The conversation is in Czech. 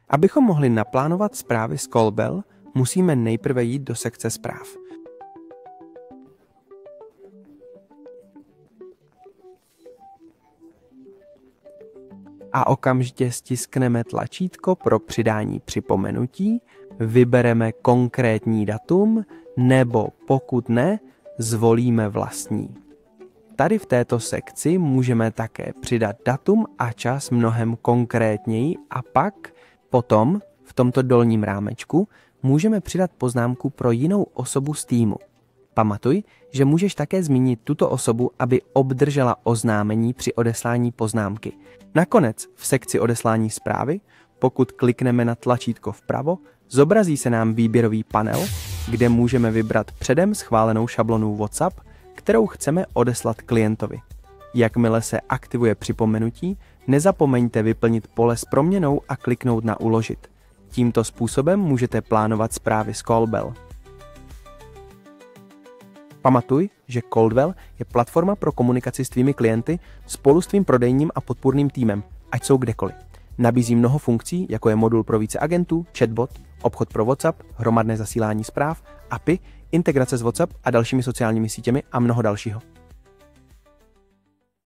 Abychom mohli naplánovat zprávy z Callbell, musíme nejprve jít do sekce zpráv. A okamžitě stiskneme tlačítko pro přidání připomenutí, vybereme konkrétní datum, nebo pokud ne, zvolíme vlastní. Tady v této sekci můžeme také přidat datum a čas mnohem konkrétněji a pak potom v tomto dolním rámečku můžeme přidat poznámku pro jinou osobu z týmu. Pamatuj, že můžeš také zmínit tuto osobu, aby obdržela oznámení při odeslání poznámky. Nakonec v sekci odeslání zprávy, pokud klikneme na tlačítko vpravo, zobrazí se nám výběrový panel, kde můžeme vybrat předem schválenou šablonu WhatsApp, kterou chceme odeslat klientovi. Jakmile se aktivuje připomenutí, nezapomeňte vyplnit pole s proměnou a kliknout na uložit. Tímto způsobem můžete plánovat zprávy z Callbell. Pamatuj, že Callbell je platforma pro komunikaci s tvými klienty spolu s tvým prodejním a podpůrným týmem, ať jsou kdekoliv. Nabízí mnoho funkcí, jako je modul pro více agentů, chatbot, obchod pro WhatsApp, hromadné zasílání zpráv, API, integrace s WhatsApp a dalšími sociálními sítěmi a mnoho dalšího.